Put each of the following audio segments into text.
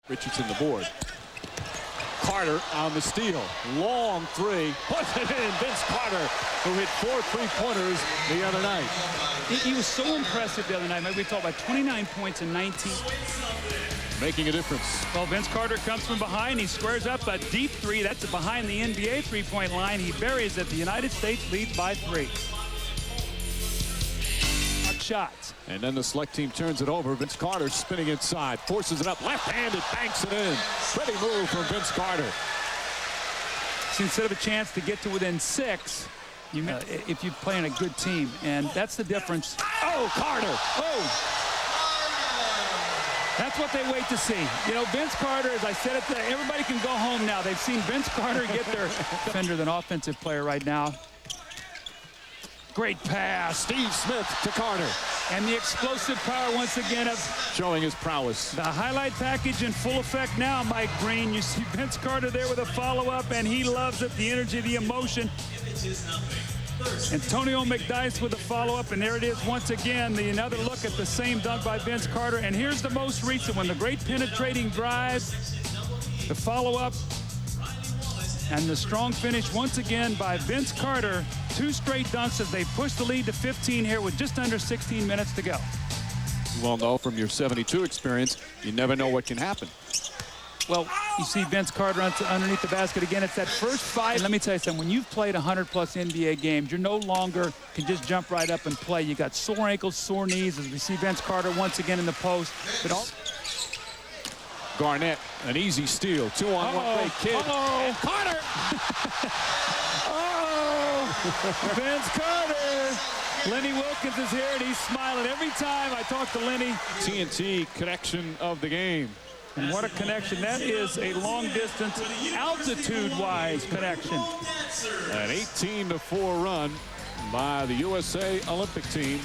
Richardson the board. Carter on the steal. Long three. Puts it in. Vince Carter, who hit 4 3-pointers the other night. He was so impressive the other night. We talked about 29 points in 19. Making a difference. Well, Vince Carter comes from behind. He squares up a deep three. That's behind the NBA three-point line. He buries it. The United States leads by 3. Shots. And then the select team turns it over. Vince Carter spinning inside. Forces it up. Left-handed. Banks it in. Pretty move from Vince Carter. So instead of a chance to get to within 6, if you're playing a good team. And that's the difference. Oh, Carter. Oh. That's what they wait to see. You know, Vince Carter, as I said it, everybody can go home now. They've seen Vince Carter get their defender than offensive player right now. Great pass. Steve Smith to Carter. And the explosive power once again of showing his prowess. The highlight package in full effect now, Mike Green. You see Vince Carter there with a follow-up, and he loves it, the energy, the emotion. Antonio McDyess with a follow-up, and there it is once again, another look at the same dunk by Vince Carter. And here's the most recent one, the great penetrating drive, the follow-up, and the strong finish once again by Vince Carter. 2 straight dunks as they push the lead to 15 here with just under 16 minutes to go. You well know from your 72 experience, you never know what can happen. Well, you see Vince Carter underneath the basket again. It's that first 5. And let me tell you something. When you've played 100-plus NBA games, you're no longer can just jump right up and play. You got sore ankles, sore knees, as we see Vince Carter once again in the post. But Garnett, an easy steal. 2-on-1 break. Kidd. And Carter. Vince Carter. Lenny Wilkins is here, and he's smiling every time I talk to Lenny. TNT connection of the game. And what a connection. That is a long-distance, altitude-wise connection. An 18-4 run by the USA Olympic team.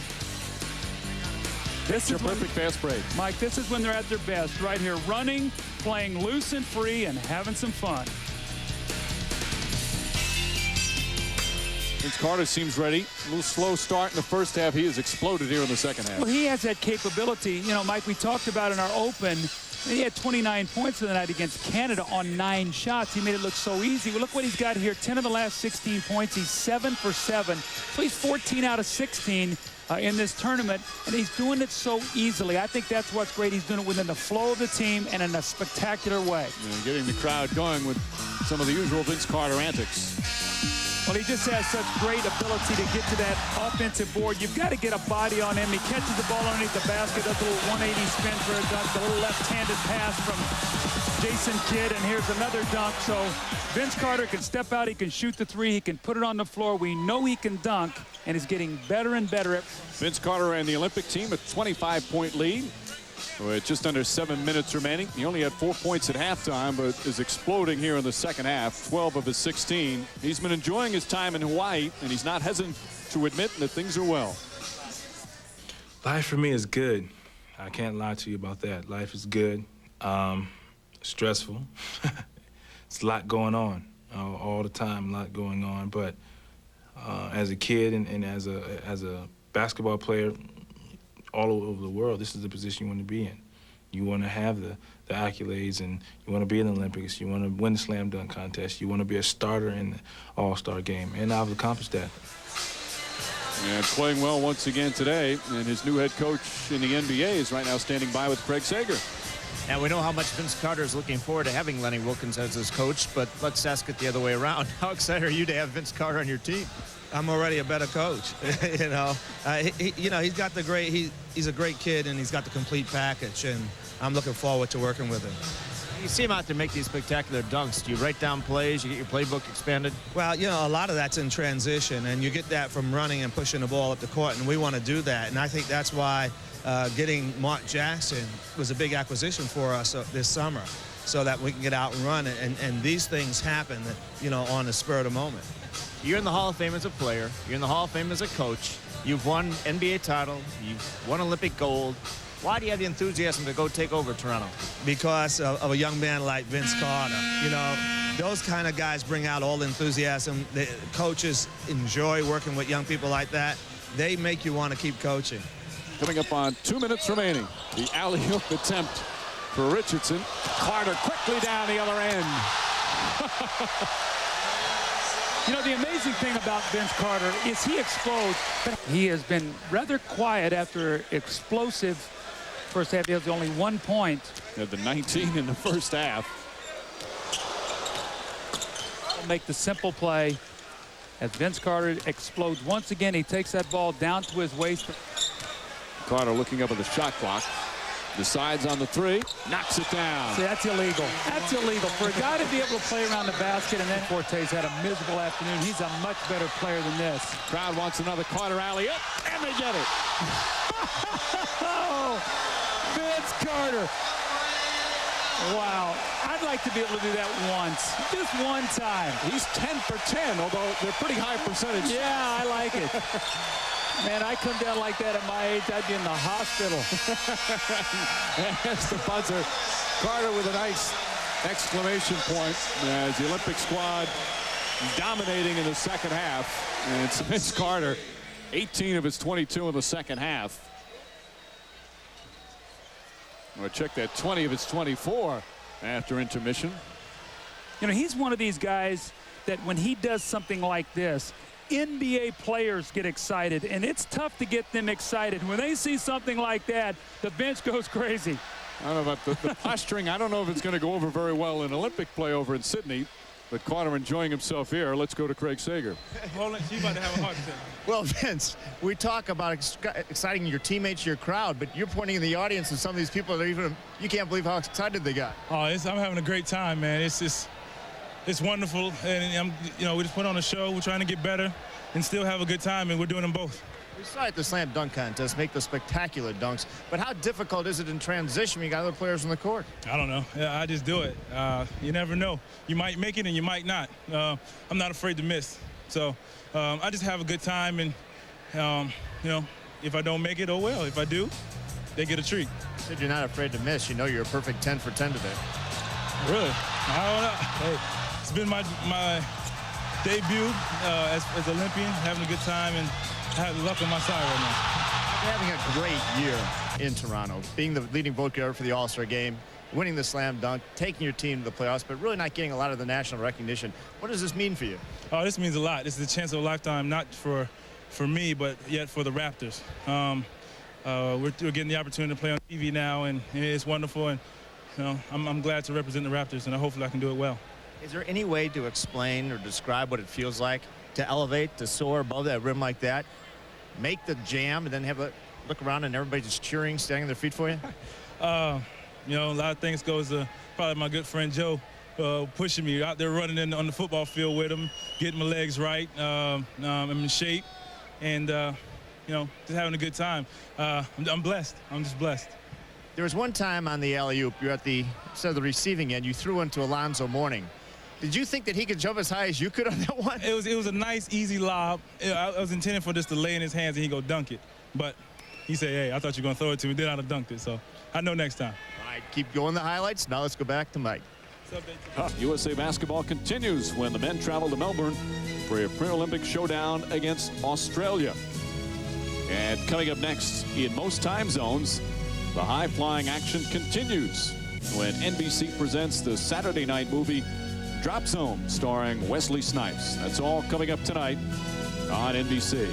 This is your perfect fast break. Mike, this is when they're at their best, right here, running, playing loose and free, and having some fun. Vince Carter seems ready. A little slow start in the first half. He has exploded here in the second half. Well, he has that capability. You know, Mike, we talked about in our open, he had 29 points the night against Canada on 9 shots. He made it look so easy. Well, look what he's got here. 10 of the last 16 points. He's 7 for 7. So he's 14 out of 16 in this tournament, and he's doing it so easily. I think that's what's great. He's doing it within the flow of the team and in a spectacular way. And getting the crowd going with some of the usual Vince Carter antics. Well, he just has such great ability to get to that offensive board. You've got to get a body on him. He catches the ball underneath the basket, does a little 180 spin for a dunk, a little left-handed pass from Jason Kidd, and here's another dunk. So Vince Carter can step out, he can shoot the 3, he can put it on the floor. We know he can dunk, and is getting better and better at. Vince Carter and the Olympic team a 25-point lead. With just under 7 minutes remaining. He only had 4 points at halftime, but is exploding here in the second half. 12 of his 16. He's been enjoying his time in Hawaii, and he's not hesitant to admit that things are well. Life for me is good. I can't lie to you about that. Life is good. Stressful. It's a lot going on all the time, a lot going on. But as a kid and as a basketball player, all over the world, this is the position you want to be in. You want to have the accolades, and you want to be in the Olympics. You want to win the slam dunk contest. You want to be a starter in the All-Star game, and I've accomplished that. And playing well once again today, and his new head coach in the NBA is right now standing by with Craig Sager. And we know how much Vince Carter is looking forward to having Lenny Wilkins as his coach, but let's ask it the other way around. How excited are you to have Vince Carter on your team? I'm already a better coach. He's got the great. He's a great kid, and he's got the complete package. And I'm looking forward to working with him. You see him out to make these spectacular dunks. Do you write down plays? You get your playbook expanded? Well, you know, a lot of that's in transition, and you get that from running and pushing the ball up the court, and we want to do that. And I think that's why getting Mark Jackson was a big acquisition for us this summer, so that we can get out and run. And these things happen, on the spur of the moment. You're in the Hall of Fame as a player. You're in the Hall of Fame as a coach. You've won NBA title. You've won Olympic gold. Why do you have the enthusiasm to go take over Toronto? Because of a young man like Vince Carter. You know, those kind of guys bring out all the enthusiasm. The coaches enjoy working with young people like that. They make you want to keep coaching. Coming up on 2 minutes remaining. The alley-oop attempt for Richardson. Carter quickly down the other end. You know, the amazing thing about Vince Carter is he explodes. But he has been rather quiet after explosive first half. He has only 1 point. Had the 19 in the first half. He'll make the simple play as Vince Carter explodes once again. He takes that ball down to his waist. Carter looking up at the shot clock. Decides on the three. Knocks it down. See, that's illegal. That's illegal. For a guy to be able to play around the basket, and then Forte's had a miserable afternoon. He's a much better player than this. Crowd wants another Carter alley-oop, and they get it. Oh, Vince Carter. Wow. I'd like to be able to do that once. Just one time. He's 10 for 10, although they're pretty high percentage. Yeah, I like it. Man, I come down like that at my age, I'd be in the hospital. That's the buzzer. Carter with a nice exclamation point as the Olympic squad dominating in the second half. And it's Vince Carter, 18 of his 22 in the second half. Or check that, 20 of his 24 after intermission. You know, he's one of these guys that when he does something like this, NBA players get excited, and it's tough to get them excited. When they see something like that, the bench goes crazy. I don't know about the posturing. I don't know if it's going to go over very well in Olympic play over in Sydney, but Carter enjoying himself here. Let's go to Craig Sager. Hold on, she's about to have a heart attack. Well, Vince, we talk about exciting your teammates, your crowd, but you're pointing in the audience and some of these people are even, you can't believe how excited they got. Oh, I'm having a great time, man. It's wonderful, and we just put on a show. We're trying to get better and still have a good time, and we're doing them both. We saw at the slam dunk contest make the spectacular dunks, but how difficult is it in transition when you got other players on the court? I don't know. I just do it. You never know. You might make it and you might not. I'm not afraid to miss. So I just have a good time, and if I don't make it, oh well. If I do, they get a treat. You said you're not afraid to miss. You know you're a perfect 10 for 10 today. Really? I don't know. Hey, it's been my debut as Olympian, having a good time, and I have luck on my side right now. You're having a great year in Toronto, being the leading vote getter for the All-Star game, winning the slam dunk, taking your team to the playoffs, but really not getting a lot of the national recognition. What does this mean for you? Oh, this means a lot. This is a chance of a lifetime, not for me, but yet for the Raptors. We're getting the opportunity to play on TV now, and it's wonderful. And I'm glad to represent the Raptors, and hopefully I can do it well. Is there any way to explain or describe what it feels like to elevate, to soar above that rim like that, make the jam, and then have a look around and everybody just cheering, standing on their feet for you? A lot of things goes to probably my good friend Joe pushing me out there, running on the football field with him, getting my legs right. I'm in shape, and just having a good time. I'm blessed. I'm just blessed. There was one time on the alley-oop, you're at the receiving end, you threw into Alonzo Mourning. Did you think that he could jump as high as you could on that one? It was a nice, easy lob. I was intending for just to lay in his hands and he go dunk it. But he said, hey, I thought you were going to throw it to me. Then I'd have dunked it. So I know next time. All right, keep going the highlights. Now let's go back to Mike. USA basketball continues when the men travel to Melbourne for a pre-Olympic showdown against Australia. And coming up next, in most time zones, the high-flying action continues when NBC presents the Saturday night movie Drop Zone, starring Wesley Snipes. That's all coming up tonight on NBC.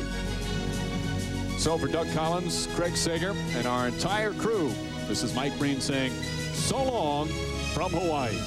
So for Doug Collins, Craig Sager, and our entire crew, this is Mike Breen saying so long from Hawaii.